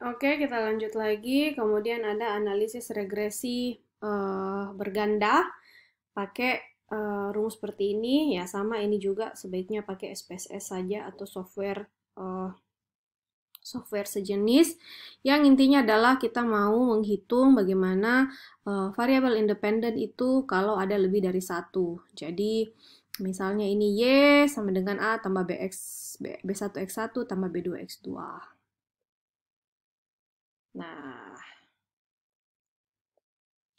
Oke, kita lanjut lagi. Kemudian ada analisis regresi berganda pakai rumus seperti ini. Ya, sama ini juga sebaiknya pakai SPSS saja atau eh, software sejenis. Yang intinya adalah kita mau menghitung bagaimana variabel independen itu kalau ada lebih dari satu. Jadi, misalnya ini Y sama dengan A tambah B1X1 tambah B2X2. Nah,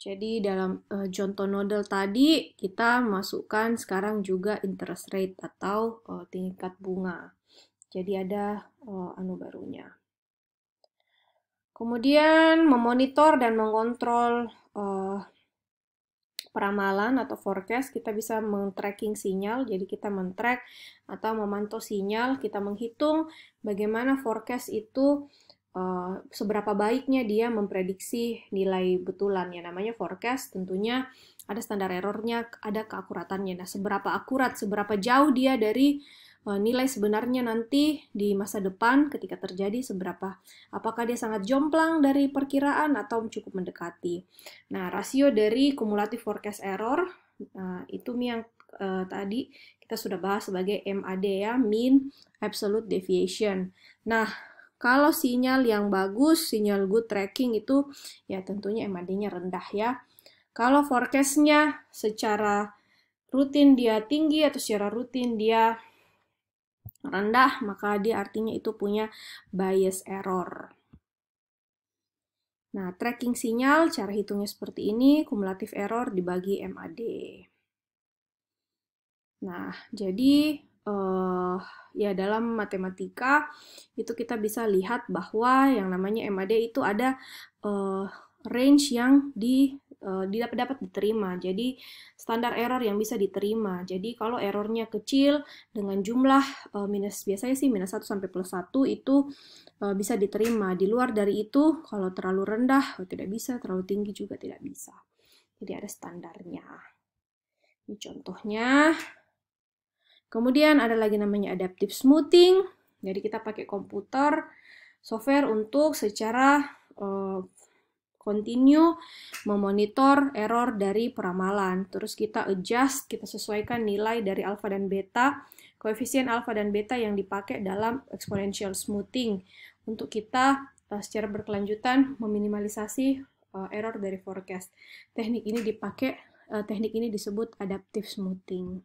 jadi dalam contoh model tadi kita masukkan sekarang juga interest rate atau tingkat bunga. Jadi ada anu barunya. Kemudian memonitor dan mengontrol peramalan atau forecast, kita bisa men-tracking sinyal. Jadi kita men-track atau memantau sinyal, kita menghitung bagaimana forecast itu seberapa baiknya dia memprediksi nilai betulan. Ya, namanya forecast tentunya ada standar errornya, ada keakuratannya. Nah, seberapa akurat, seberapa jauh dia dari nilai sebenarnya nanti di masa depan ketika terjadi, apakah dia sangat jomplang dari perkiraan atau cukup mendekati. Nah, rasio dari cumulative forecast error, itu yang tadi kita sudah bahas sebagai MAD ya, mean absolute deviation. Nah, kalau sinyal yang bagus, sinyal good tracking itu ya tentunya MAD-nya rendah ya. Kalau forecast-nya secara rutin dia tinggi atau secara rutin dia rendah, maka dia artinya itu punya bias error. Nah, tracking sinyal, cara hitungnya seperti ini, kumulatif error dibagi MAD. Nah, jadi ya dalam matematika itu kita bisa lihat bahwa yang namanya MAD itu ada range yang dapat diterima. Jadi standar error yang bisa diterima. Jadi kalau errornya kecil dengan jumlah biasanya sih minus 1 sampai plus 1 itu bisa diterima. Di luar dari itu kalau terlalu rendah tidak bisa, terlalu tinggi juga tidak bisa. Jadi ada standarnya. Ini contohnya. Kemudian ada lagi namanya adaptive smoothing. Jadi kita pakai komputer, software untuk secara continue memonitor error dari peramalan. Terus kita adjust, kita sesuaikan nilai dari alfa dan beta, koefisien alfa dan beta yang dipakai dalam exponential smoothing untuk kita secara berkelanjutan meminimalisasi error dari forecast. Teknik ini disebut adaptive smoothing.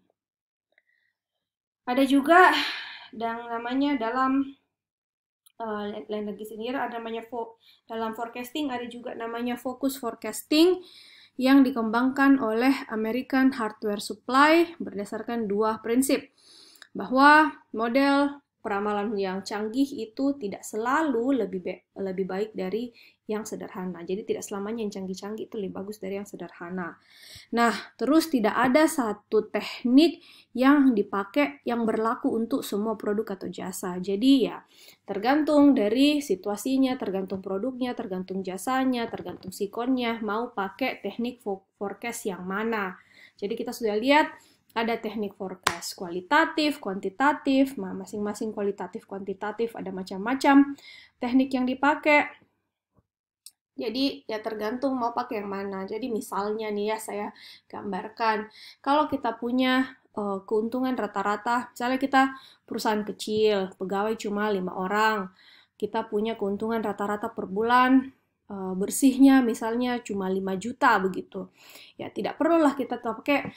Ada juga yang namanya dalam lain lagi sendiri ada namanya dalam forecasting ada juga namanya focus forecasting yang dikembangkan oleh American Hardware Supply berdasarkan dua prinsip bahwa model peramalan yang canggih itu tidak selalu lebih baik dari yang sederhana. Jadi tidak selamanya yang canggih-canggih itu lebih bagus dari yang sederhana. Nah, terus tidak ada satu teknik yang dipakai yang berlaku untuk semua produk atau jasa. Jadi ya tergantung dari situasinya, tergantung produknya, tergantung jasanya, tergantung sikonnya, mau pakai teknik forecast yang mana. Jadi kita sudah lihat ada teknik forecast kualitatif, kuantitatif, masing-masing kualitatif, kuantitatif, ada macam-macam teknik yang dipakai. Jadi ya tergantung mau pakai yang mana. Jadi misalnya nih ya saya gambarkan, kalau kita punya keuntungan rata-rata, misalnya kita perusahaan kecil, pegawai cuma 5 orang, kita punya keuntungan rata-rata per bulan bersihnya misalnya cuma 5 juta begitu. Ya tidak perlulah kita pakai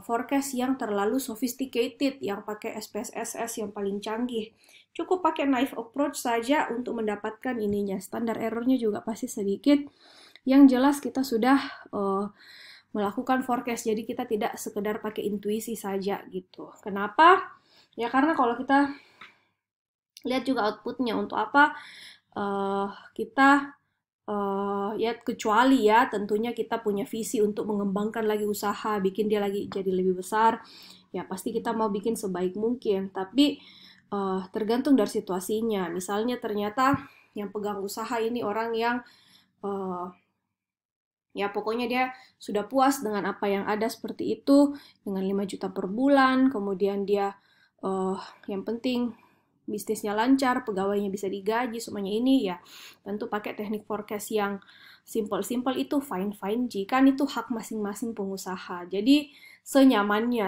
forecast yang terlalu sophisticated, yang pakai SPSS yang paling canggih. Cukup pakai naive approach saja untuk mendapatkan ininya. Standar errornya juga pasti sedikit. Yang jelas kita sudah melakukan forecast, jadi kita tidak sekedar pakai intuisi saja gitu. Kenapa? Ya karena kalau kita lihat juga outputnya untuk apa kita ya kecuali ya tentunya kita punya visi untuk mengembangkan lagi usaha, bikin dia lagi jadi lebih besar, ya pasti kita mau bikin sebaik mungkin. Tapi tergantung dari situasinya. Misalnya ternyata yang pegang usaha ini orang yang ya pokoknya dia sudah puas dengan apa yang ada seperti itu, dengan 5 juta per bulan, kemudian dia yang penting bisnisnya lancar, pegawainya bisa digaji, semuanya ini ya tentu pakai teknik forecast yang simple-simple itu fine-fine jika itu hak masing-masing pengusaha. Jadi senyamannya,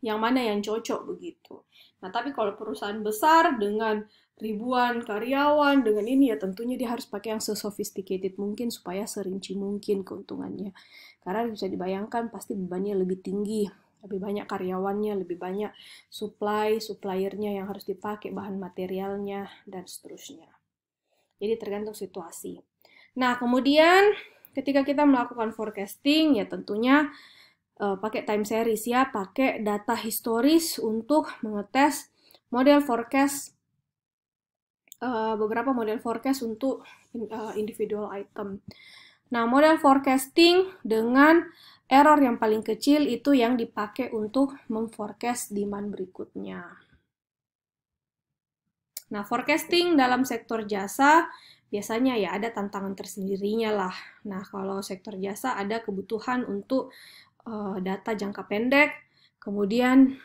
yang mana yang cocok begitu. Nah, tapi kalau perusahaan besar dengan ribuan karyawan, dengan ini ya tentunya dia harus pakai yang sesophisticated mungkin supaya serinci mungkin keuntungannya. Karena bisa dibayangkan pasti bebannya lebih tinggi, lebih banyak karyawannya, lebih banyak suppliernya yang harus dipakai, bahan materialnya, dan seterusnya. Jadi tergantung situasi. Nah, kemudian ketika kita melakukan forecasting, ya tentunya pakai time series ya, pakai data historis untuk mengetes model forecast, beberapa model forecast untuk individual item. Nah, model forecasting dengan error yang paling kecil itu yang dipakai untuk memforecast demand berikutnya. Nah, forecasting dalam sektor jasa biasanya ya ada tantangan tersendirinya lah. Nah, kalau sektor jasa ada kebutuhan untuk data jangka pendek, kemudian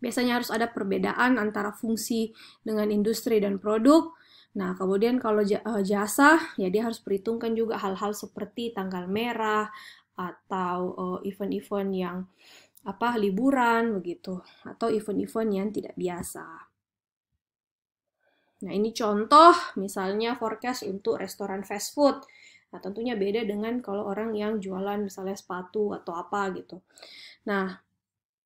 biasanya harus ada perbedaan antara fungsi dengan industri dan produk. Nah, kemudian kalau jasa, ya dia harus perhitungkan juga hal-hal seperti tanggal merah atau event-event yang liburan begitu, atau event-event yang tidak biasa. Nah, ini contoh misalnya forecast untuk restoran fast food. Nah, tentunya beda dengan kalau orang yang jualan misalnya sepatu atau apa gitu. Nah,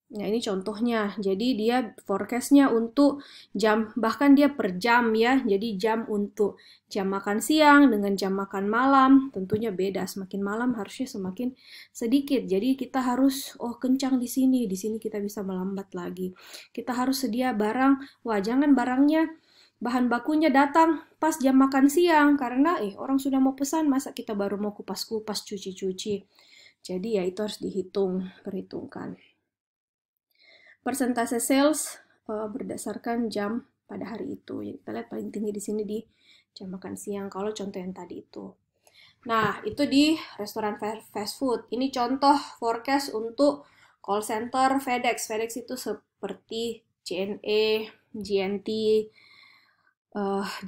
ini contohnya. Jadi dia forecast-nya untuk jam, bahkan dia per jam ya. Jadi jam untuk jam makan siang dengan jam makan malam tentunya beda. Semakin malam harusnya semakin sedikit. Jadi kita harus kencang di sini kita bisa melambat lagi. Kita harus sedia barang. Wah, jangan barangnya bahan bakunya datang pas jam makan siang karena orang sudah mau pesan, masa kita baru mau kupas-kupas, cuci-cuci. Jadi ya itu harus perhitungkan. Persentase sales berdasarkan jam pada hari itu. Jadi kita lihat paling tinggi di sini di jam makan siang kalau contoh yang tadi itu. Nah, itu di restoran fast food. Ini contoh forecast untuk call center FedEx. FedEx itu seperti JNE, GNT,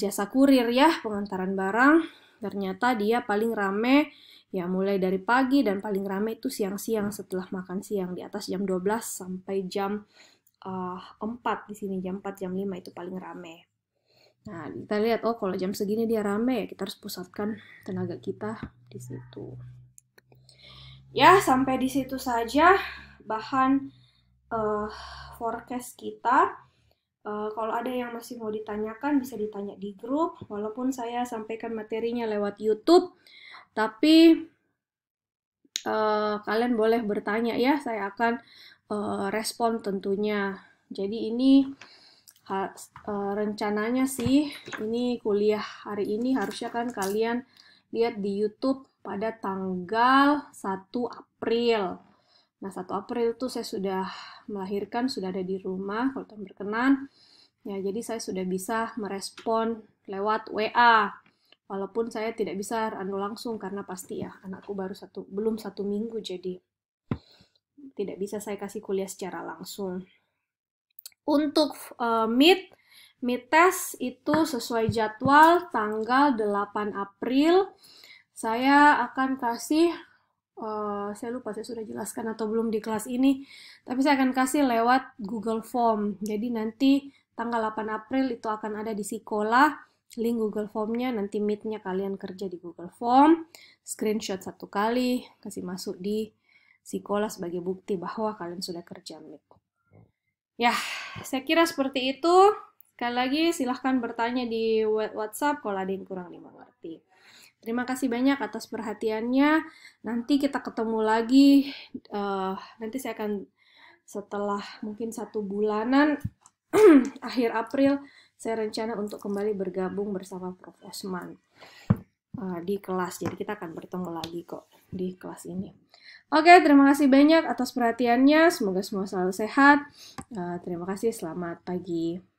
jasa kurir ya, pengantaran barang. Ternyata dia paling rame ya mulai dari pagi dan paling rame itu siang-siang setelah makan siang, di atas jam 12 sampai jam 4 di sini, jam 4, jam 5 itu paling rame. Nah, kita lihat kalau jam segini dia rame ya kita harus pusatkan tenaga kita di situ. Ya, sampai di situ saja bahan forecast kita. Kalau ada yang masih mau ditanyakan bisa ditanya di grup, walaupun saya sampaikan materinya lewat YouTube, tapi kalian boleh bertanya ya, saya akan respon tentunya. Jadi ini rencananya sih, ini kuliah hari ini harusnya kan kalian lihat di YouTube pada tanggal 1 April. Nah, 1 April itu saya sudah melahirkan, sudah ada di rumah, kalau Tuhan berkenan. Ya, jadi saya sudah bisa merespon lewat WA. Walaupun saya tidak bisa langsung karena pasti ya anakku belum satu minggu, jadi tidak bisa saya kasih kuliah secara langsung. Untuk meet test itu sesuai jadwal tanggal 8 April. Saya akan kasih, saya lupa saya sudah jelaskan atau belum di kelas ini, tapi saya akan kasih lewat Google Form. Jadi nanti tanggal 8 April itu akan ada di Sekolah, link Google Form-nya, nanti meet-nya kalian kerja di Google Form, screenshot 1 kali, kasih masuk di Sekolah sebagai bukti bahwa kalian sudah kerja meet. Ya, saya kira seperti itu. Sekali lagi silahkan bertanya di WhatsApp kalau ada yang kurang dimengerti. Terima kasih banyak atas perhatiannya. Nanti kita ketemu lagi. Nanti saya akan setelah mungkin 1 bulanan, akhir April, saya rencana untuk kembali bergabung bersama Prof. Osman di kelas. Jadi kita akan bertemu lagi kok di kelas ini. Oke, terima kasih banyak atas perhatiannya. Semoga semua selalu sehat. Terima kasih, selamat pagi.